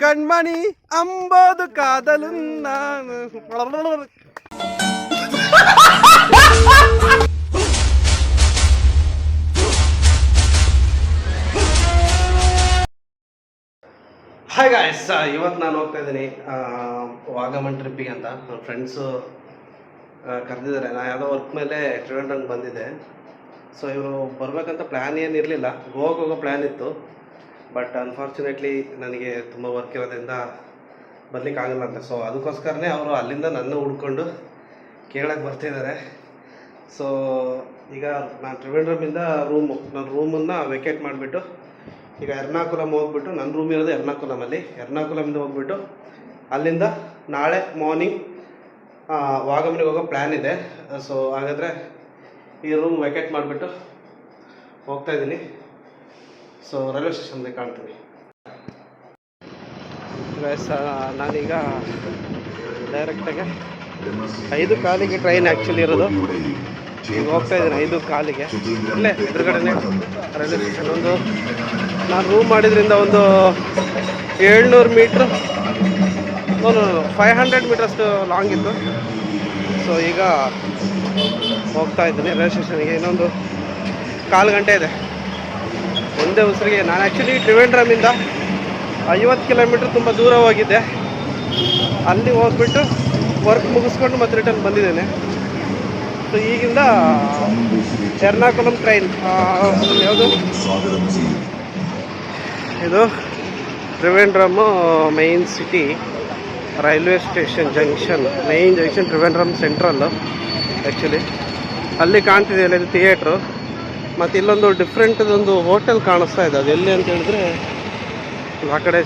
ಕಣ್ಮಣಿ ಅಂಬೋದು ಕಾದಲು ನಾನು. Hi guys, ಇವತ್ತು ನಾನು ಹೋಗ್ತಾ ಇದ್ದೀನಿ ವಾಗಮನ್ ಟ್ರಿಪ್ಪಿಗೆ ಅಂತ. ನನ್ನ ಫ್ರೆಂಡ್ಸು ಕರೆದಿದ್ದಾರೆ. ನಾನು ಯಾವುದೋ ವರ್ಕ್ ಮೇಲೆ ಟ್ರಿವೆಂಡ್ರಂಗೆ ಬಂದಿದ್ದೆ. ಸೊ ಇವರು ಬರಬೇಕಂತ ಪ್ಲ್ಯಾನ್ ಏನಿರಲಿಲ್ಲ, ಗೋವಾಗೆ ಹೋಗೋ ಪ್ಲ್ಯಾನ್ ಇತ್ತು. ಬಟ್ ಅನ್ಫಾರ್ಚುನೇಟ್ಲಿ ನನಗೆ ತುಂಬ ವರ್ಕ್ ಇರೋದ್ರಿಂದ ಬರಲಿಕ್ಕಾಗಲ್ಲ ಅಂತ. ಸೊ ಅದಕ್ಕೋಸ್ಕರನೇ ಅವರು ಅಲ್ಲಿಂದ ನನ್ನ ಹುಡ್ಕೊಂಡು ಕೇಳಕ್ಕೆ ಬರ್ತಿದ್ದಾರೆ. ಸೊ ಈಗ ನಾನು ಟ್ರಿವೆಂಡ್ರಮಿಂದ ನನ್ನ ರೂಮನ್ನು ವೆಕೇಟ್ ಮಾಡಿಬಿಟ್ಟು ಈಗ ಎರ್ನಾಕುಲಮ್ ಹೋಗ್ಬಿಟ್ಟು, ನನ್ನ ರೂಮ್ ಇರೋದು ಎರ್ನಾಕುಲಮಲ್ಲಿ, ಎರ್ನಾಕುಲಮಿಂದ ಹೋಗ್ಬಿಟ್ಟು ಅಲ್ಲಿಂದ ನಾಳೆ ಮಾರ್ನಿಂಗ್ ವಾಗಮನಿಗೆ ಹೋಗೋ ಪ್ಲ್ಯಾನ್ ಇದೆ. ಸೊ ಹಾಗಾದರೆ ಈ ರೂಮ್ ವೆಕೇಟ್ ಮಾಡಿಬಿಟ್ಟು ಹೋಗ್ತಾಯಿದ್ದೀನಿ. ಸೊ ರೈಲ್ವೆ ಸ್ಟೇಷನ್ಗೆ ಕಾಣ್ತೀನಿ. ನಾನೀಗ ಡೈರೆಕ್ಟಾಗಿ 5:15 ಟ್ರೈನ್ ಆ್ಯಕ್ಚುಲಿ ಇರೋದು. ಈಗ ಹೋಗ್ತಾ ಇದ್ದೀನಿ 5:15. ಇಲ್ಲೇ ಎದುರುಗಡೆನೇ ರೈಲ್ವೆ ಸ್ಟೇಷನ್. ನಾನು ರೂಮ್ ಮಾಡಿದ್ರಿಂದ ಒಂದು 700 ಮೀಟ್ರ್ 500 ಮೀಟ್ರಷ್ಟು ಲಾಂಗ್ ಇತ್ತು. ಸೊ ಈಗ ಹೋಗ್ತಾ ಇದ್ದೀನಿ ರೈಲ್ವೆ ಸ್ಟೇಷನ್ಗೆ. ಇನ್ನೊಂದು 1/4 ಗಂಟೆ ಇದೆ ಒಂದೇ ಉಸಿರಿಗೆ. ನಾನು ಆ್ಯಕ್ಚುಲಿ ಟ್ರಿವೆಂಡ್ರಮಿಂದ 50 ಕಿಲೋಮೀಟ್ರ್ ತುಂಬ ದೂರ ಹೋಗಿದ್ದೆ. ಅಲ್ಲಿ ಹೋಗ್ಬಿಟ್ಟು ವರ್ಕ್ ಮುಗಿಸ್ಕೊಂಡು ಮತ್ತೆ ರಿಟರ್ನ್ ಬಂದಿದ್ದೇನೆ. ಸೊ ಈಗಿಂದ ಎರ್ನಾಕುಲಮ್ ಟ್ರೈನ್, ಯಾವುದು ಇದು Trivandrum main city railway station junction, main junction Trivandrum central actually. ಅಲ್ಲಿ ಕಾಣ್ತಿದೆಯಲ್ಲ ಇದು ಥಿಯೇಟ್ರು. ಮತ್ತು ಇಲ್ಲೊಂದು ಡಿಫ್ರೆಂಟದೊಂದು ಹೋಟೆಲ್ ಕಾಣಿಸ್ತಾ ಇದೆ. ಅದು ಎಲ್ಲಿ ಅಂತ ಹೇಳಿದ್ರೆ ಆ ಕಡೆ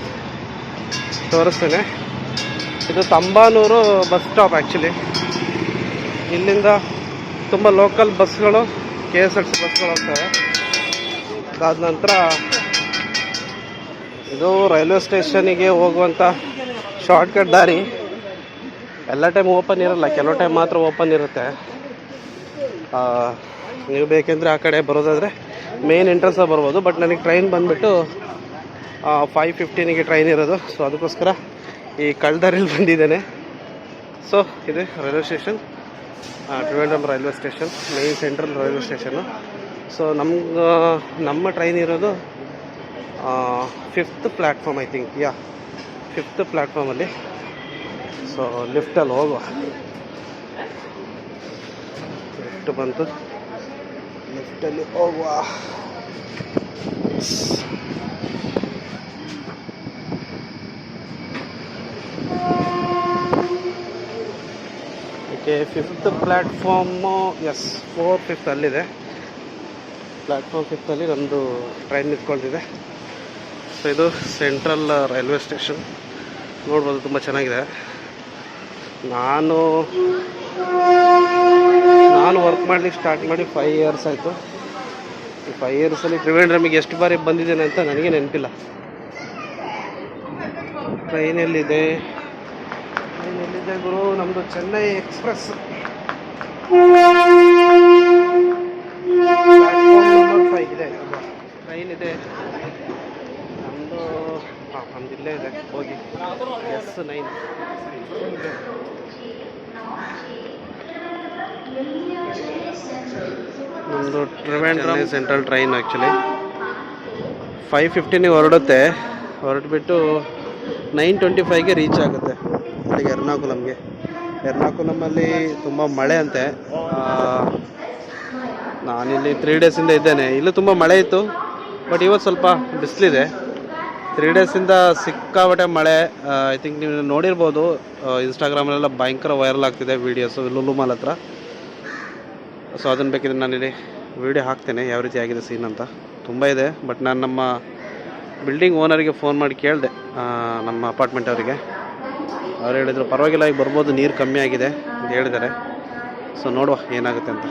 ತೋರಿಸ್ತೇನೆ. ಇದು ತಂಬಾನೂರು ಬಸ್ ಸ್ಟಾಪ್ ಆ್ಯಕ್ಚುಲಿ. ಇಲ್ಲಿಂದ ತುಂಬ ಲೋಕಲ್ ಬಸ್ಗಳು, KSRTC ಬಸ್ಗಳು ಹೋಗ್ತವೆ. ಅದಾದ ನಂತರ ಇದು ರೈಲ್ವೆ ಸ್ಟೇಷನಿಗೆ ಹೋಗುವಂಥ ಶಾರ್ಟ್ಕಟ್ ದಾರಿ. ಎಲ್ಲ ಟೈಮ್ ಓಪನ್ ಇರಲ್ಲ, ಕೆಲವು ಟೈಮ್ ಮಾತ್ರ ಓಪನ್ ಇರುತ್ತೆ. ನೀವು ಬೇಕೆಂದರೆ ಆ ಕಡೆ ಬರೋದಾದರೆ ಮೇನ್ ಎಂಟ್ರೆನ್ಸಲ್ಲಿ ಬರ್ಬೋದು. ಬಟ್ ನನಗೆ ಟ್ರೈನ್ ಬಂದುಬಿಟ್ಟು 5:15ಗೆ ಟ್ರೈನ್ ಇರೋದು. ಸೊ ಅದಕ್ಕೋಸ್ಕರ ಈ ಕಳ್ದಾರಿಲಿ ಬಂದಿದ್ದೇನೆ. ಸೊ ಇದು railway station, Trivandrum railway station, main central railway station. So ನಮ್ಮ ಟ್ರೈನ್ ಇರೋದು 5th platform I think. 5th ಪ್ಲ್ಯಾಟ್ಫಾರ್ಮಲ್ಲಿ. ಸೊ ಲಿಫ್ಟಲ್ಲಿ ಹೋಗುವ. ಲಿಫ್ಟ್ ಬಂತು, ಲಿಫ್ಟಲ್ಲಿ ಹೋಗುವ. Okay, 5th platform, 4th 5th ಅಲ್ಲಿದೆ. ಪ್ಲ್ಯಾಟ್ಫಾರ್ಮ್ 5th ಅಲ್ಲಿ ನಮ್ಮದು ಟ್ರೈನ್ ನಿಂತ್ಕೊಂಡಿದೆ. ಸೊ ಇದು ಸೆಂಟ್ರಲ್ ರೈಲ್ವೆ ಸ್ಟೇಷನ್. ನೋಡ್ಬೋದು, ತುಂಬ ಚೆನ್ನಾಗಿದೆ. ನಾನು ವರ್ಕ್ ಮಾಡಲಿಕ್ಕೆ ಸ್ಟಾರ್ಟ್ ಮಾಡಿ 5 ಇಯರ್ಸ್ ಆಯಿತು. ಈ 5 ಇಯರ್ಸಲ್ಲಿ ಟ್ರಿವೆಂಡ್ರಮಿಗೆ ಎಷ್ಟು ಬಾರಿ ಬಂದಿದ್ದೇನೆ ಅಂತ ನನಗೆ ನೆನಪಿಲ್ಲ. ಟ್ರೈನಲ್ಲಿದೆ ಗುರು, ನಮ್ಮದು ಚೆನ್ನೈ ಎಕ್ಸ್ಪ್ರೆಸ್. ಪ್ಲ್ಯಾಟ್ಫಾರ್ಮ್ 5 ಇದೆ ಟ್ರೈನ್ ಇದೆ. ನಮ್ದು ಇಲ್ಲೇ ಇದೆ, ಹೋಗಿ S9. ನಮ್ಮದು ಟ್ರಿವೆಂಡ್ರಮ್ ಸೆಂಟ್ರಲ್ ಟ್ರೈನ್ ಆ್ಯಕ್ಚುಲಿ 5:15ಗೆ ಹೊರಟ್ಬಿಟ್ಟು 9:25ಗೆ ರೀಚ್ ಆಗುತ್ತೆ ಅಲ್ಲಿಗೆ ಎರ್ನಾಕುಲಮ್ಗೆ. ಎರ್ನಾಕುಲಮಲ್ಲಿ ತುಂಬ ಮಳೆ ಅಂತೆ. ನಾನಿಲ್ಲಿ 3 ಡೇಸಿಂದ ಇದ್ದೇನೆ. ಇಲ್ಲೂ ತುಂಬ ಮಳೆ ಇತ್ತು, ಬಟ್ ಇವತ್ತು ಸ್ವಲ್ಪ ಬಿಸಿಲಿದೆ. 3 ಡೇಸಿಂದ ಸಿಕ್ಕಾಬಟ್ಟೆ ಮಳೆ. ಐ ಥಿಂಕ್ ನೀವು ನೋಡಿರ್ಬೋದು, ಇನ್ಸ್ಟಾಗ್ರಾಮಲ್ಲೆಲ್ಲ ಭಯಂಕರ ವೈರಲ್ ಆಗ್ತಿದೆ ವೀಡಿಯೋಸು ಲುಲು ಮಾಲ್ ಹತ್ರ. ಸೊ ಅದನ್ನು ಬೇಕಿದ್ರೆ ನಾನಿಲ್ಲಿ ವೀಡಿಯೋ ಹಾಕ್ತೇನೆ ಯಾವ ರೀತಿ ಆಗಿದೆ ಸೀನ್ ಅಂತ. ತುಂಬ ಇದೆ. ಬಟ್ ನಾನು ನಮ್ಮ ಬಿಲ್ಡಿಂಗ್ ಓನರಿಗೆ ಫೋನ್ ಮಾಡಿ ಕೇಳಿದೆ, ನಮ್ಮ ಅಪಾರ್ಟ್ಮೆಂಟ್ ಅವರಿಗೆ. ಅವ್ರು ಹೇಳಿದರು ಪರವಾಗಿಲ್ಲ, ಈಗ ಬರ್ಬೋದು, ನೀರು ಕಮ್ಮಿ ಆಗಿದೆ ಅಂತ ಹೇಳಿದ್ದಾರೆ. ಸೊ ನೋಡುವ ಏನಾಗುತ್ತೆ ಅಂತ.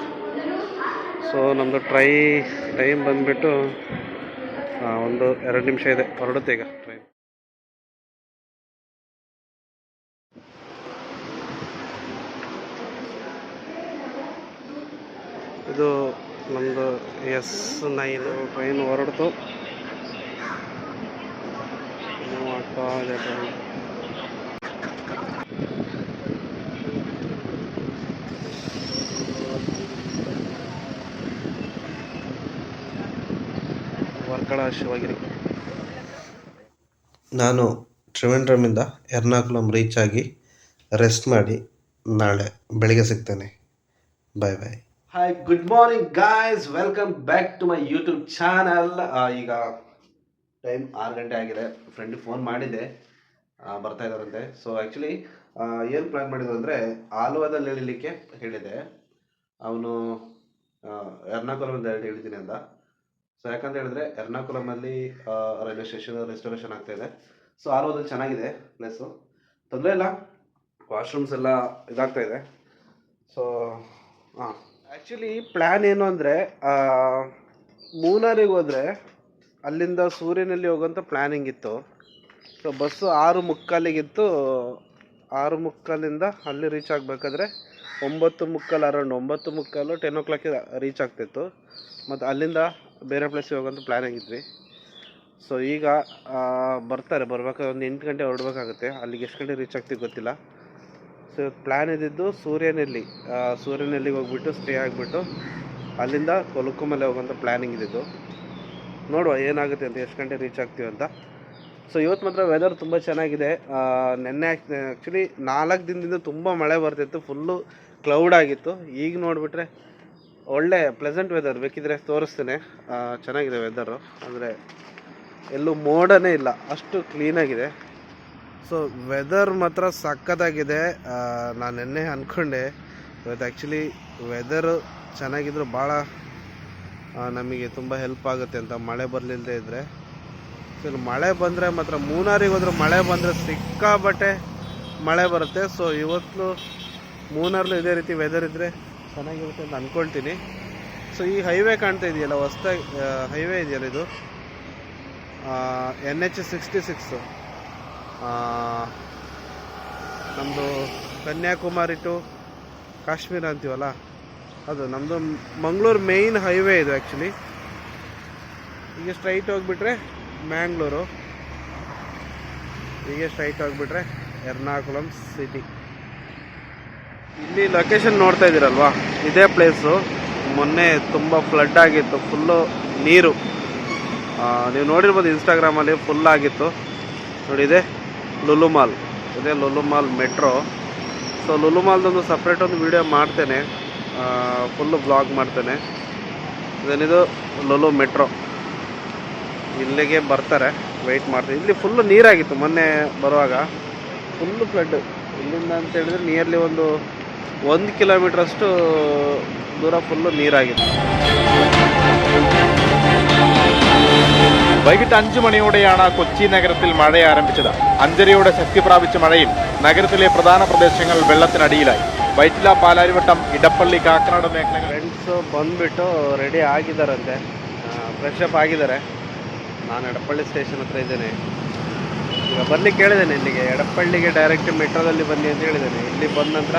ಸೊ ನಮ್ಮದು ಟೈಮ್ ಬಂದುಬಿಟ್ಟು ಒಂದು 2 ನಿಮಿಷ ಇದೆ, ಹೊರಡುತ್ತೆ ಈಗ ಟ್ರೈನ್. ಇದು ನಮ್ಮದು S9 ಟ್ರೈನ್ ಹೊರಡ್ತು. ವರ್ಕಳ ಶಿವಗಿರಿ. ನಾನು ಟ್ರಿವೆಂಡ್ರಮಿಂದ ಎರ್ನಾಕುಲಂ ರೀಚ್ ಆಗಿ ರೆಸ್ಟ್ ಮಾಡಿ ನಾಳೆ ಬೆಳಿಗ್ಗೆ ಸಿಗ್ತೇನೆ. Bye bye. Hi, good morning guys, welcome back to my YouTube channel. ಈಗ ಟೈಮ್ 6 ಗಂಟೆ ಆಗಿದೆ. ಫ್ರೆಂಡಿಗೆ ಫೋನ್ ಮಾಡಿದ್ದೆ, ಬರ್ತಾ ಇದ್ದಾರಂತೆ. ಸೊ ಆ್ಯಕ್ಚುಲಿ ಏನು ಪ್ಲ್ಯಾನ್ ಮಾಡಿದ್ರು ಅಂದರೆ ಆಲ್ವಾದಲ್ಲಿ ಇಳಿಲಿಕ್ಕೆ ಹೇಳಿದೆ. ಅವನು ಎರ್ನಾಕುಲಮಿಂದ ಹೇಳಿದ್ದೀನಿ ಅಂದ. ಸೊ ಯಾಕಂತ ಹೇಳಿದ್ರೆ ಎರ್ನಾಕುಲಮಲ್ಲಿ ರೈಲ್ವೆ ಸ್ಟೇಷನ್ ರೆಸ್ಟೋರೇಷನ್ ಆಗ್ತಾಯಿದೆ. ಸೊ ಆಲ್ವಾದಲ್ಲಿ ಚೆನ್ನಾಗಿದೆ ಪ್ಲೇಸು, ತೊಂದರೆ ಇಲ್ಲ. ವಾಶ್ರೂಮ್ಸ್ ಎಲ್ಲ ಇದಾಗ್ತಾ ಇದೆ. ಸೊ ಆ್ಯಕ್ಚುಲಿ ಪ್ಲ್ಯಾನ್ ಏನು ಅಂದರೆ ಮೂನಾರಿಗೆ ಹೋದರೆ ಅಲ್ಲಿಂದ ಸೂರ್ಯನಲ್ಲಿ ಹೋಗೋಂಥ ಪ್ಲ್ಯಾನಿಂಗ್ ಇತ್ತು. ಸೊ ಬಸ್ಸು 6:45 6:45 ಅಲ್ಲಿ ರೀಚ್ ಆಗಬೇಕಾದ್ರೆ 9:45 ಅರೌಂಡ್ 9:45 10 o'clock ರೀಚ್ ಆಗ್ತಿತ್ತು. ಮತ್ತು ಅಲ್ಲಿಂದ ಬೇರೆ ಪ್ಲೇಸಿಗೆ ಹೋಗೋಂಥ ಪ್ಲ್ಯಾನಿಂಗ್ ಇದ್ವಿ. ಸೊ ಈಗ ಬರ್ಬೇಕಾದ್ರೆ ಒಂದು 8 ಗಂಟೆ ಹೊರಡಬೇಕಾಗುತ್ತೆ. ಅಲ್ಲಿಗೆ ಎಷ್ಟು ಗಂಟೆ ರೀಚ್ ಆಗ್ತೀವಿ ಗೊತ್ತಿಲ್ಲ. ಸೊ ಪ್ಲ್ಯಾನ್ ಇದ್ದಿದ್ದು ಸೂರ್ಯನಲ್ಲಿಗೆ ಹೋಗ್ಬಿಟ್ಟು ಸ್ಟೇ ಆಗಿಬಿಟ್ಟು ಅಲ್ಲಿಂದ ಕೊಲುಕುಮಲೆ ಹೋಗೋಂಥ ಪ್ಲ್ಯಾನಿಂಗ್ ಇದ್ದಿದ್ದು. ನೋಡುವ ಏನಾಗುತ್ತೆ ಅಂತ, ಎಷ್ಟು ಗಂಟೆ ರೀಚ್ ಆಗ್ತೀವಿ ಅಂತ. ಸೊ ಇವತ್ತು ಮಾತ್ರ ವೆದರ್ ತುಂಬ ಚೆನ್ನಾಗಿದೆ. ನೆನ್ನೆ ಆ್ಯಕ್ಚುಲಿ 4 ದಿನದಿಂದ ತುಂಬ ಮಳೆ ಬರ್ತಿತ್ತು, ಫುಲ್ಲು ಕ್ಲೌಡ್ ಆಗಿತ್ತು. ಈಗ ನೋಡಿಬಿಟ್ರೆ ಒಳ್ಳೆ ಪ್ಲೆಸೆಂಟ್ ವೆದರ್. ಬೇಕಿದ್ರೆ ತೋರಿಸ್ತೇನೆ, ಚೆನ್ನಾಗಿದೆ ವೆದರು. ಅಂದರೆ ಎಲ್ಲೂ ಮೋಡನೇ ಇಲ್ಲ, ಅಷ್ಟು ಕ್ಲೀನಾಗಿದೆ. ಸೊ ವೆದರ್ ಮಾತ್ರ ಸಕ್ಕತ್ತಾಗಿದೆ. ನಾನು ನೆನ್ನೆ ಅಂದ್ಕೊಂಡೆ ಇವತ್ತು ಆ್ಯಕ್ಚುಲಿ ವೆದರು ಚೆನ್ನಾಗಿದ್ರು ಭಾಳ ನಮಗೆ ತುಂಬ ಹೆಲ್ಪ್ ಆಗುತ್ತೆ ಅಂತ, ಮಳೆ ಬರಲಿಲ್ಲದೆ ಇದ್ದರೆ. ಸೊ ಮಳೆ ಬಂದರೆ ಮಾತ್ರ ಮೂನಾರಿಗೆ ಹೋದ್ರೆ ಮಳೆ ಬಂದರೆ ಸಿಕ್ಕಾಬಟ್ಟೆ ಮಳೆ ಬರುತ್ತೆ. ಸೊ ಇವತ್ತು ಮೂನಾರ್ಲು ಇದೇ ರೀತಿ ವೆದರ್ ಇದ್ದರೆ ಚೆನ್ನಾಗಿರುತ್ತೆ ಅಂತ ಅಂದ್ಕೊಳ್ತೀನಿ. ಸೊ ಈ ಹೈವೇ ಕಾಣ್ತಾ ಇದೆಯಲ್ಲ, ಹೊಸ್ದಾಗಿ ಹೈವೇ ಇದೆಯಲ್ಲ, ಇದು NH66 ನಮ್ಮದು ಕನ್ಯಾಕುಮಾರಿ ಟು ಕಾಶ್ಮೀರ ಅಂತೀವಲ್ಲ, ಅದು ನಮ್ಮದು ಮಂಗಳೂರು ಮೇಯ್ನ್ ಹೈವೇ ಇದು ಆ್ಯಕ್ಚುಲಿ. ಹೀಗೆ ಸ್ಟ್ರೈಟ್ ಹೋಗಿಬಿಟ್ರೆ ಮ್ಯಾಂಗ್ಳೂರು, ಹೀಗೆ ಸ್ಟ್ರೈಟ್ ಹೋಗಿಬಿಟ್ರೆ ಎರ್ನಾಕುಲಂ ಸಿಟಿ. ಇಲ್ಲಿ ಲೊಕೇಶನ್ ನೋಡ್ತಾ ಇದ್ದೀರಲ್ವಾ, ಇದೇ ಪ್ಲೇಸು. ಮೊನ್ನೆ ತುಂಬ ಫ್ಲಡ್ ಆಗಿತ್ತು, ಫುಲ್ಲು ನೀರು. ನೀವು ನೋಡಿರ್ಬೋದು ಇನ್ಸ್ಟಾಗ್ರಾಮಲ್ಲಿ ಫುಲ್ ಆಗಿತ್ತು ನೋಡಿ. ಇದೆ ಲುಲು ಮಾಲ್, ಇದೆ Lulu mall metro. So Lulu ಮಾಲ್ದೊಂದು ಸಪ್ರೇಟ್ ಒಂದು ವಿಡಿಯೋ ಮಾಡ್ತೇನೆ, ಫುಲ್ಲು ಬ್ಲಾಗ್ ಮಾಡ್ತೇನೆ. ಇದೇನಿದು ಲುಲು ಮೆಟ್ರೋ, ಇಲ್ಲಿಗೆ ಬರ್ತಾರೆ, ವೆಯ್ಟ್ ಮಾಡ್ತೀನಿ. ಇಲ್ಲಿ ಫುಲ್ಲು ನೀರಾಗಿತ್ತು ಮೊನ್ನೆ ಬರುವಾಗ, ಫುಲ್ಲು ಫ್ಲಡ್. ಇಲ್ಲಿಂದ ಅಂತ ಹೇಳಿದ್ರೆ ನಿಯರ್ಲಿ ಒಂದು 1 ಕಿಲೋಮೀಟ್ರಷ್ಟು ದೂರ ഫുള്ള് നീരാകിരുന്നു. വൈകിട്ട് 5 മണിയോടെയാണ് കൊച്ചി നഗരത്തിൽ മഴ ആരംഭിച്ചത്. അഞ്ചരയോടെ ശക്തി പ്രാപിച്ച മഴയിൽ നഗരത്തിലെ പ്രധാന പ്രദേശങ്ങൾ വെള്ളത്തിനടിയിലായി. വൈറ്റില, പാലാരിവട്ടം, ഇടപ്പള്ളി, കാക്കനാട് മേഖലകൾ. ಫ್ರೆಂಡ್ಸು ಬಂದುಬಿಟ್ಟು ರೆಡಿ ಆಗಿದ್ದಾರಂತೆ, ಫ್ರೆಶ್ ಅಪ್ ಆಗಿದ್ದಾರೆ. ನಾನು ಎಡಪಳ್ಳಿ ಸ್ಟೇಷನ್ ಹತ್ರ ಇದ್ದೇನೆ. ಈಗ ಬರ್ಲಿಕ್ಕೆ ಹೇಳಿದ್ದೇನೆ ಇಲ್ಲಿಗೆ, ಎಡಪಳ್ಳಿಗೆ ಡೈರೆಕ್ಟ್ ಮೆಟ್ರೋದಲ್ಲಿ ಬನ್ನಿ ಅಂತ ಹೇಳಿದ್ದೇನೆ. ಇಲ್ಲಿ ಬಂದ ನಂತರ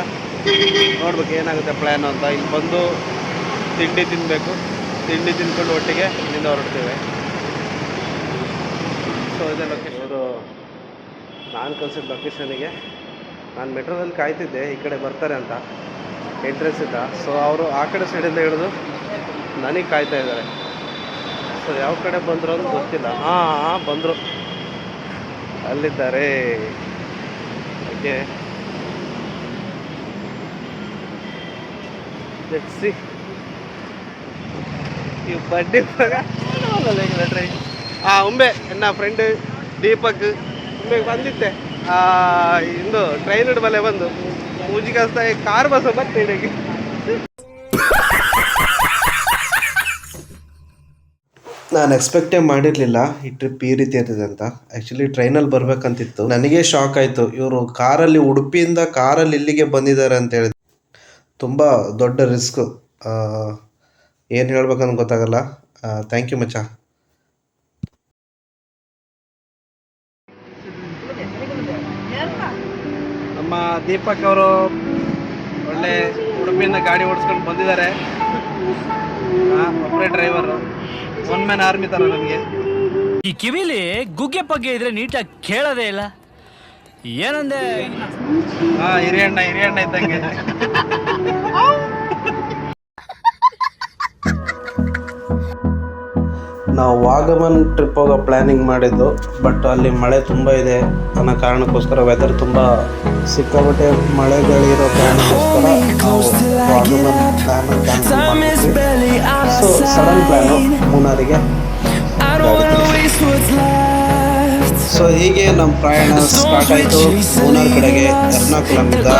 ನೋಡ್ಬೇಕು ಏನಾಗುತ್ತೆ ಪ್ಲ್ಯಾನು ಅಂತ. ಇಲ್ಲಿ ಬಂದು ತಿಂಡಿ ತಿನ್ನಬೇಕು, ತಿಂಡಿ ತಿಂದ್ಕೊಂಡು ಒಟ್ಟಿಗೆ ಇಲ್ಲಿಂದ ಹೊರಡ್ತೇವೆ. ಸೊ ಇದೆ ಲೊಕೇಶನ್. ಅವರು ನಾನು ಕಳಿಸಿದ ಲೊಕೇಶನಿಗೆ ನಾನು ಮೆಟ್ರೋದಲ್ಲಿ ಕಾಯ್ತಿದ್ದೆ, ಈ ಕಡೆ ಬರ್ತಾರೆ ಅಂತ ಎಂಟ್ರೆನ್ಸ್ ಇದ್ದ. ಸೊ ಅವರು ಆ ಕಡೆ ಸೈಡಿಂದ ಹಿಡಿದು ನನಗೆ ಕಾಯ್ತಾ ಇದ್ದಾರೆ. ಸೊ ಯಾವ ಕಡೆ ಬಂದರು ಅಂತ ಗೊತ್ತಿಲ್ಲ. ಹಾಂ ಬಂದರು, ಅಲ್ಲಿದ್ದಾರೆ. Okay, let's see. ಈ ಬಡ್ಡಿ ಟ್ರೈ ಉಂಬೆ ಎನ್ನ ಫ್ರೆಂಡ್ ದೀಪಕ್ ಉಂಬೆ ಬಂದಿತ್ತೆ. ಇಂದು ಟ್ರೈನ್ ಬಲೆ ಬಂದು ಮೂಜಿಗಸ್ತ ಕಾರ್ ಬಸ್ ಬರ್ತೀನಿ. ನಾನು ಎಕ್ಸ್ಪೆಕ್ಟೇ ಮಾಡಿರಲಿಲ್ಲ ಈ ಟ್ರಿಪ್ ಈ ರೀತಿ ಇರ್ತದೆ ಅಂತ. ಆ್ಯಕ್ಚುಲಿ ಟ್ರೈನಲ್ಲಿ ಬರಬೇಕಂತಿತ್ತು. ನನಗೆ ಶಾಕ್ ಆಯಿತು, ಇವರು ಕಾರಲ್ಲಿ ಉಡುಪಿಯಿಂದ ಕಾರಲ್ಲಿ ಇಲ್ಲಿಗೆ ಬಂದಿದ್ದಾರೆ ಅಂತ ಹೇಳಿದ್ರು. ತುಂಬ ದೊಡ್ಡ ರಿಸ್ಕು, ಏನು ಹೇಳ್ಬೇಕಂತ ಗೊತ್ತಾಗಲ್ಲ. ಥ್ಯಾಂಕ್ ಯು ಮಚ್ಚ. ನಮ್ಮ ದೀಪಕ್ ಅವರು ಒಳ್ಳೆ ಉಡುಪಿಯಿಂದ ಗಾಡಿ ಓಡಿಸ್ಕೊಂಡು ಬಂದಿದ್ದಾರೆ. ಒಬ್ಬರೇ ಡ್ರೈವರು, ಒನ್ ಮ್ಯಾನ್ ಆರ್ಮಿ ಥರ ನಮಗೆ. ಈ ಕಿವಿಲಿ ಗುಗ್ಗೆ ಪಗ್ಗೆ ಇದ್ರೆ ನೀಟಾಗಿ ಕೇಳೋದೇ ಇಲ್ಲ. ಏನಂದೆ? ಹಿರಿಯಣ್ಣ ಇದ್ದಂಗೆ. ನಾವು ವಾಗಮನ್ ಟ್ರಿಪ್ ಹೋಗೋ ಪ್ಲ್ಯಾನಿಂಗ್ ಮಾಡಿದ್ದು, ಬಟ್ ಅಲ್ಲಿ ಮಳೆ ತುಂಬ ಇದೆ ಅನ್ನೋ ಕಾರಣಕ್ಕೋಸ್ಕರ, ವೆದರ್ ತುಂಬ ಸಿಕ್ಕಾಪಟ್ಟೆ ಮಳೆಗಳಿರೋ ಕಾರಣಕ್ಕೋಸ್ಕರ ನಾವು ವಾಗಮನ್ ಪ್ಲ್ಯಾನ್ ಕ್ಯಾನ್ಸಲ್ ಮಾಡಿದ್ವಿ. ಸೊ ಸಡನ್ ಪ್ಲ್ಯಾನು ಮೂನಾರಿಗೆ. ಸೊ ಹೀಗೆ ನಮ್ಮ ಪ್ರಯಾಣ ಸ್ಟಾರ್ಟ್ ಆಯಿತು ಮೂನಾರ್ ಕಡೆಗೆ. ಎರ್ನಾಕುಲಮಿಂದ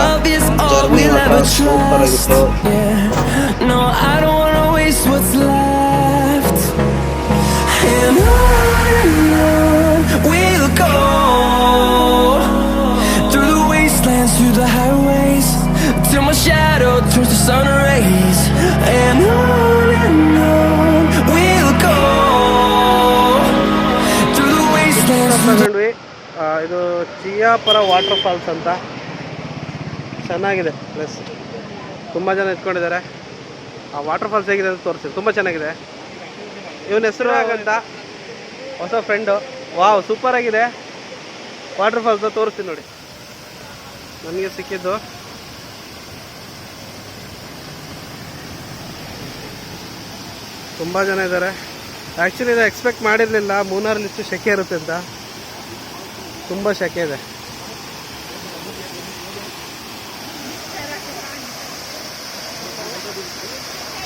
ಜರ್ನಿ ಮಾತ್ರ ಸೂಪರ್ ಆಗಿತ್ತು. And on we'll go, through the wastelands, through the highways, till my shadow turns to sun rays. And on we'll go, through the wastelands. ತಗೊಂಡ್ವಿ. ಇದು ಚಿಯಾಪುರ ವಾಟರ್ ಫಾಲ್ಸ್ ಅಂತ, ಚೆನ್ನಾಗಿದೆ ಪ್ಲೇಸ್. ತುಂಬ ಜನ ಇಟ್ಕೊಂಡಿದ್ದಾರೆ. ಆ ವಾಟರ್ ಫಾಲ್ಸ್ ಹೇಗಿದೆ ಅಂತ ತೋರಿಸಿ. ತುಂಬ ಚೆನ್ನಾಗಿದೆ. ಇವನ ಹೆಸರು ಆಗಂತ ಹೊಸ ಫ್ರೆಂಡು. ವಾವ್, ಸೂಪರ್ ಆಗಿದೆ ವಾಟರ್ ಫಾಲ್ಸ್. ತೋರಿಸ್ತೀನಿ ನೋಡಿ, ನನಗೆ ಸಿಕ್ಕಿದ್ದು. ತುಂಬ ಜನ ಇದ್ದಾರೆ. ಆ್ಯಕ್ಚುಲಿ ಇದು ಎಕ್ಸ್ಪೆಕ್ಟ್ ಮಾಡಿರಲಿಲ್ಲ ಮೂನಾರಲ್ಲಿ ಇಷ್ಟು ಸೆಕೆ ಇರುತ್ತೆ ಅಂತ. ತುಂಬ ಸೆಕೆ ಇದೆ.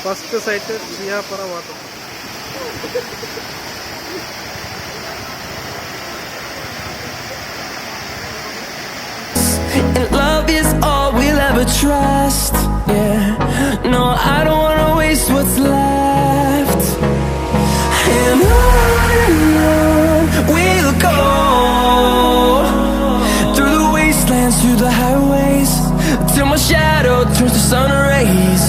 First sight Cheeyappara water. And love is all we'll ever trust. Yeah, no, I don't wanna waste what's left. And on we'll go, through the wastelands, through the highways, till my shadow turns to sun rays.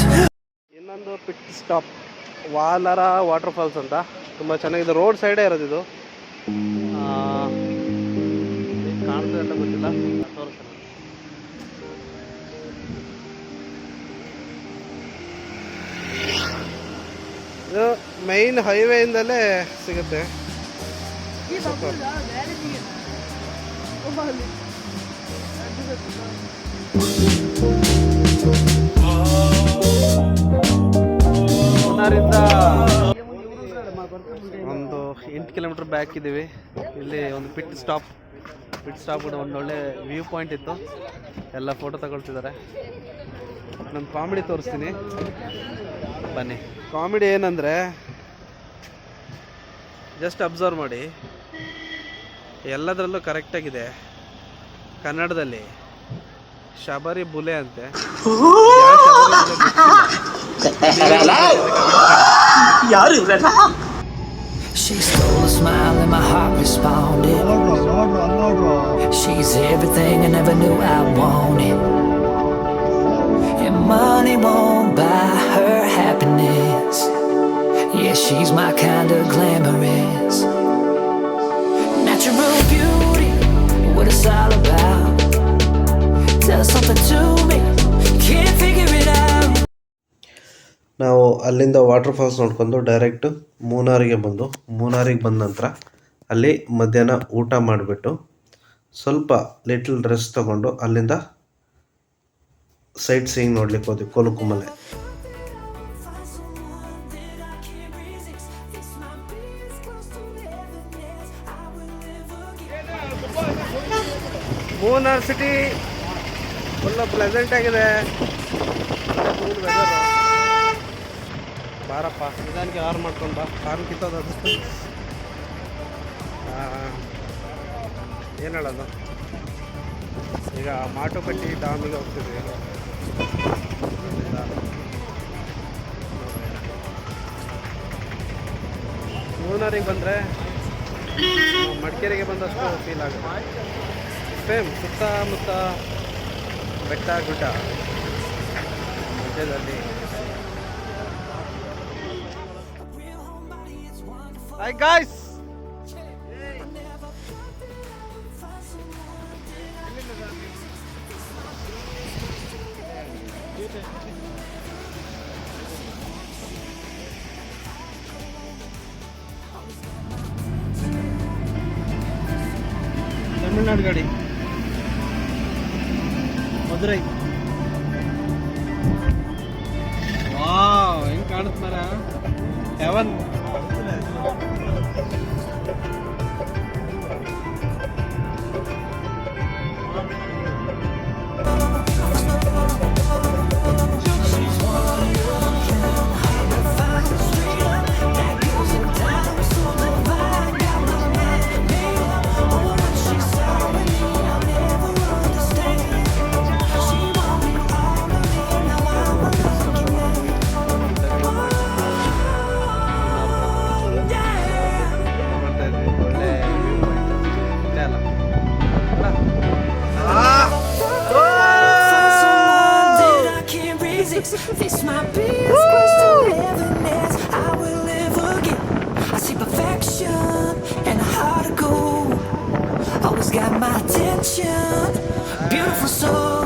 ಇನ್ನೊಂದು pit stop ವಾಲರ water falls ಅಂತ. ತುಂಬ ಚೆನ್ನಾಗಿದೆ. Road ಸೈಡೇ ಇರೋದು ಇದು. ಕಾಣ್ತದೆ ಅಂತ ಗೊತ್ತಿಲ್ಲ, ತೋರಿಸ್ತೀನಿ. ಇದು ಮೈನ್ ಹೈವೇಯಿಂದಲೇ ಸಿಗುತ್ತೆ. ಮೂನಾರಿಂದ ಒಂದು 8 ಕಿಲೋಮೀಟರ್ ಬ್ಯಾಕ್ ಇದ್ದೀವಿ. ಇಲ್ಲಿ ಒಂದು ಪಿಟ್ ಸ್ಟಾಪ್ ಕೂಡ ಒಂದು ಒಳ್ಳೆ ವ್ಯೂ ಪಾಯಿಂಟ್ ಇತ್ತು. ಎಲ್ಲ ಫೋಟೋ ತಗೊಳ್ತಿದ್ದಾರೆ. ನನ್ನ ಕಾಮಿಡಿ ತೋರಿಸ್ತೀನಿ ಬನ್ನಿ. ಕಾಮಿಡಿ ಏನಂದರೆ, ಜಸ್ಟ್ ಅಬ್ಸರ್ವ್ ಮಾಡಿ, ಎಲ್ಲದರಲ್ಲೂ ಕರೆಕ್ಟಾಗಿದೆ. ಕನ್ನಡದಲ್ಲಿ ಶಬರಿ ಬುಲೆ ಅಂತೆ. She stole a smile and my heart responded. She's everything I never knew I wanted. And money won't buy her happiness. Yeah, she's my kind of glamorous. Natural beauty, what it's all about. Tell something to me, can't figure it out. ನಾವು ಅಲ್ಲಿಂದ water falls ನೋಡ್ಕೊಂಡು direct ಮೂನಾರಿಗೆ ಬಂದ ನಂತರ ಅಲ್ಲಿ ಮಧ್ಯಾಹ್ನ ಊಟ ಮಾಡಿಬಿಟ್ಟು ಸ್ವಲ್ಪ ಲಿಟಲ್ ರೆಸ್ಟ್ ತೊಗೊಂಡು ಅಲ್ಲಿಂದ ಸೈಟ್ ಸೀಯಿಂಗ್ ನೋಡ್ಲಿಕ್ಕೆ ಹೋದ್ವಿ Kolukkumalai. Munnar city full pleasant ಆಗಿದೆ. Cool weather. ಬಾರಪ್ಪ, ನಿಧಾನಕ್ಕೆ ಆರು ಮಾಡ್ಕೊಂಡು ಬಾ, ಕಾರು ಕಿತ್ತೋದು. ಏನು ಹೇಳೋದು, ಈಗ ಮಾಟುಕಟ್ಟಿ ಡ್ಯಾಮಿಗೆ ಹೋಗ್ತಿದ್ವಿ. ಮೂನಾರಿಗೆ ಬಂದರೆ ಮಡಿಕೇರಿಗೆ ಬಂದಷ್ಟು ಫೀಲ್ ಆಗುತ್ತೆ. ಸೇಮ್ ಸುತ್ತಮುತ್ತ ಬೆಟ್ಟ ಗುಡ್ಡ ಮಧ್ಯದಲ್ಲಿ. Hi guys. ತಮಿಳ್ನಾಡು ಗಾಡಿ ಮಧುರೈ. ವಾವ್, ಹೆಂಗ್ ಕಾಣುತ್ತ ಮರ, haven. This might be as close to heaven as I will ever get. I see perfection and a heart of gold. Always got my attention. Beautiful soul.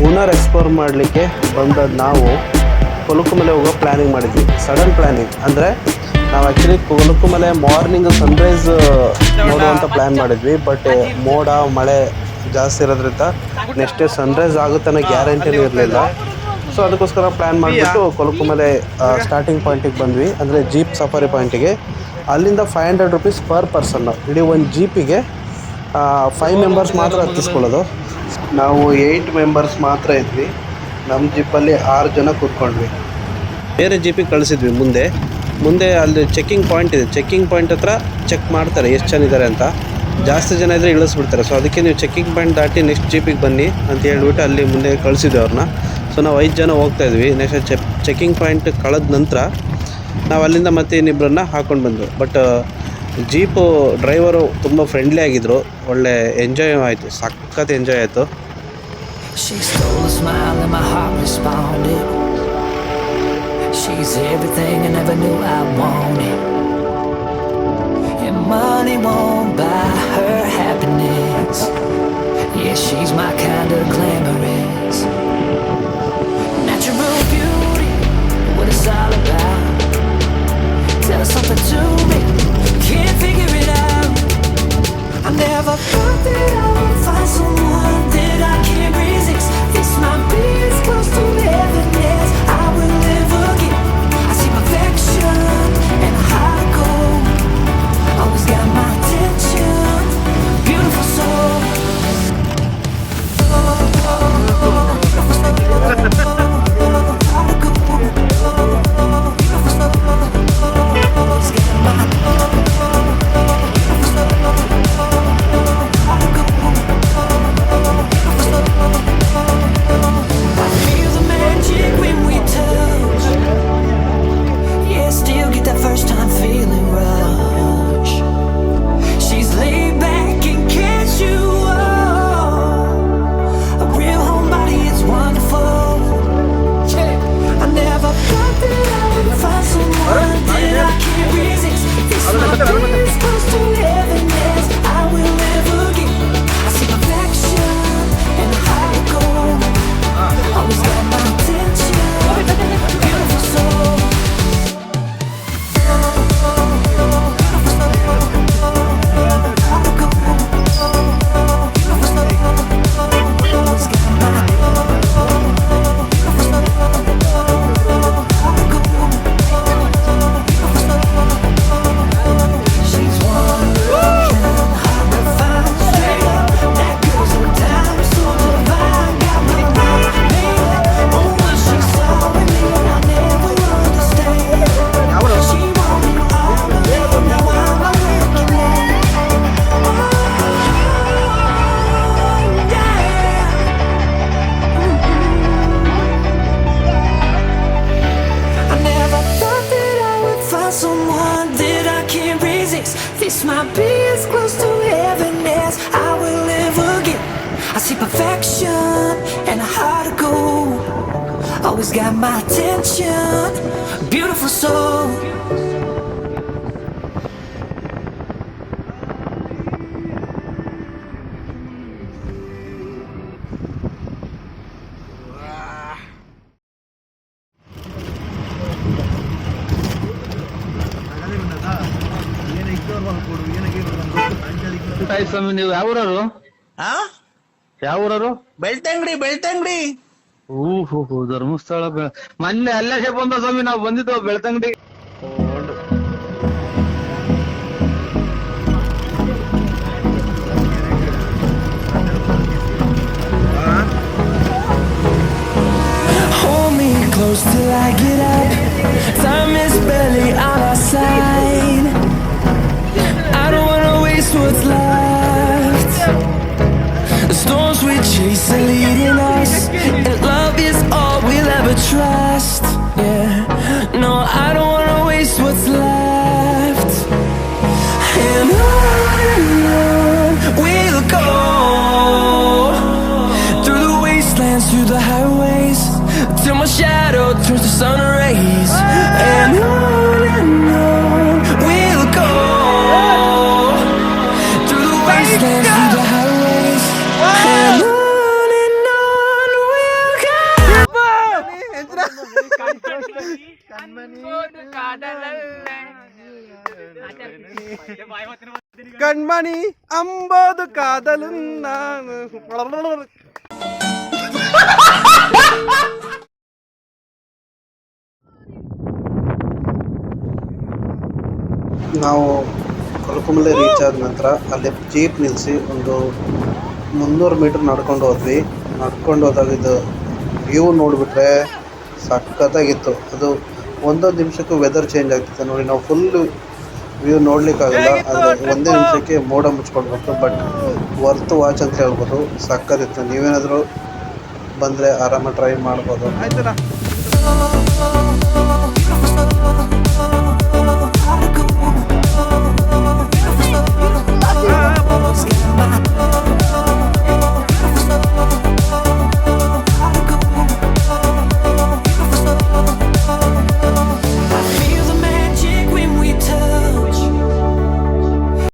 Munnar explore ಮಾಡಲಿಕ್ಕೆ ಬಂದ ನಾವು ಕೊಲುಕುಮಲೆ ಹೋಗೋ planning ಮಾಡಿದ್ವಿ. Sudden planning ಅಂದರೆ ನಾವು actually ಕೊಲುಕುಮಲೆ morning Sunrise ನೋಡುವಂಥ plan ಮಾಡಿದ್ವಿ. But ಮೋಡ ಮಳೆ ಜಾಸ್ತಿ ಇರೋದ್ರಿಂದ ನೆಕ್ಸ್ಟ್ ಡೇ ಸನ್ರೈಸ್ ಆಗುತ್ತಾನೆ ಗ್ಯಾರಂಟಿನೂ ಇರಲಿಲ್ಲ. ಸೊ ಅದಕ್ಕೋಸ್ಕರ ಪ್ಲ್ಯಾನ್ ಮಾಡಿಬಿಟ್ಟು ಕೊಲುಕುಮಲೆ ಸ್ಟಾರ್ಟಿಂಗ್ ಪಾಯಿಂಟಿಗೆ ಬಂದ್ವಿ, ಅಂದರೆ ಜೀಪ್ ಸಫಾರಿ ಪಾಯಿಂಟಿಗೆ. ಅಲ್ಲಿಂದ 500 rupees ಪರ್ ಪರ್ಸನ್ನು. ಇಡೀ ಒಂದು ಜೀಪಿಗೆ 5 ಮೆಂಬರ್ಸ್ ಮಾತ್ರ ಹತ್ತಿಸ್ಕೊಳ್ಳೋದು. ನಾವು 8 ಮೆಂಬರ್ಸ್ ಮಾತ್ರ ಇದ್ವಿ. ನಮ್ಮ ಜೀಪಲ್ಲಿ 6 ಜನ ಕೂತ್ಕೊಂಡ್ವಿ. ಬೇರೆ ಜೀಪಿಗೆ ಕಳಿಸಿದ್ವಿ. ಮುಂದೆ ಅಲ್ಲಿ ಚೆಕ್ಕಿಂಗ್ ಪಾಯಿಂಟ್ ಇದೆ. ಚೆಕ್ಕಿಂಗ್ ಪಾಯಿಂಟ್ ಹತ್ರ ಚೆಕ್ ಮಾಡ್ತಾರೆ ಎಷ್ಟು ಜನ ಇದ್ದಾರೆ ಅಂತ. ಜಾಸ್ತಿ ಜನ ಇದ್ದರೆ ಇಳಿಸ್ಬಿಡ್ತಾರೆ. ಸೊ ಅದಕ್ಕೆ ನೀವು ಚೆಕ್ಕಿಂಗ್ ಪಾಯಿಂಟ್ ದಾಟಿ ನೆಕ್ಸ್ಟ್ ಜೀಪಿಗೆ ಬನ್ನಿ ಅಂತ ಹೇಳ್ಬಿಟ್ಟು ಅಲ್ಲಿ ಮುಂದೆ ಕಳಿಸಿದ್ವಿ ಅವ್ರನ್ನ. ಸೊ ನಾವು 5 ಜನ ಹೋಗ್ತಾಯಿದ್ವಿ. ನೆಕ್ಸ್ಟ್ ಚೆಕ್ಕಿಂಗ್ ಪಾಯಿಂಟ್ ಕಳೆದ ನಂತರ ನಾವು ಅಲ್ಲಿಂದ ಮತ್ತೆ ಇನ್ನಿಬ್ಬರನ್ನ ಹಾಕ್ಕೊಂಡು ಬಂದ್ವಿ. ಬಟ್ ಜೀಪು ಡ್ರೈವರು ತುಂಬ ಫ್ರೆಂಡ್ಲಿ ಆಗಿದ್ದರು. ಒಳ್ಳೆ ಎಂಜಾಯ್ ಆಯಿತು, ಸಖತ್ ಎಂಜಾಯ್ ಆಯಿತು. She stole a smile and my heart responded. She's everything I never knew I wanted. And money won't buy her happiness. Yeah, she's my kind of glamorous. Natural beauty, what it's all about. Tell us something to me, can't figure it out. I never thought that I would find someone that I can't resist. This might be as close to heaven as I will ever get. I see perfection and a heart of gold. Always got my attention. Beautiful soul. see perfection and a heart of gold. Always got my attention, beautiful soul. ಸ್ವಾಮಿ ನೀವು ಯಾವ ಊರವರು? ಯಾವ ಊರವರು? ಬೆಳ್ತಂಗಡಿ ಓಹೋ ಧರ್ಮಸ್ಥಳ ಮೊನ್ನೆ ಅಲ್ಲೇ ಬಂದ ಸ್ವಾಮಿ, ನಾವು ಬಂದಿದ್ದು Belthangady. Hold me close till I get up. Time is barely on our side. I don't wanna waste what's left. The storms we chase are leading us, and love is all we'll ever trust. Yeah, no, I don't wanna waste what's left. And on we'll go, through the wastelands, through the highways, till my shadow turns to sun rays. And on we'll go, through the wastelands, through the highways, and on we'll go. ಕಣ್ಮಣಿ ಅಂಬೋದು ಕಾದಲು ನಾನು. ನಾವು ಕೊಲಕುಮಲೆ reach ಆದ ನಂತರ ಅಲ್ಲಿ jeep ನಿಲ್ಲಿಸಿ ಒಂದು 300 metre ನಡ್ಕೊಂಡು ಹೋದ್ವಿ. ನಡ್ಕೊಂಡು ಹೋದಾಗ ಇದು ವ್ಯೂ ನೋಡಿಬಿಟ್ರೆ ಸಖತ್ತಾಗಿತ್ತು. ಅದು ಒಂದೊಂದು ನಿಮಿಷಕ್ಕೂ ವೆದರ್ ಚೇಂಜ್ ಆಗ್ತಿತ್ತು ನೋಡಿ. ನಾವು ಫುಲ್ ವ್ಯೂ ನೋಡ್ಲಿಕ್ಕಾಗಲ್ಲ, ಆದರೆ ಒಂದೇ ನಿಮಿಷಕ್ಕೆ ಮೋಡ ಮುಚ್ಕೊಳ್ಬೇಕು. ಬಟ್ ವರ್ತ್ ವಾಚ್ ಅಂತ ಹೇಳ್ಬೋದು, ಸಖತ್ತಿತ್ತು. ನೀವೇನಾದರೂ ಬಂದರೆ ಆರಾಮಾಗಿ ಟ್ರೈ ಮಾಡ್ಬೋದು. ಆಯ್ತಲ್ಲ.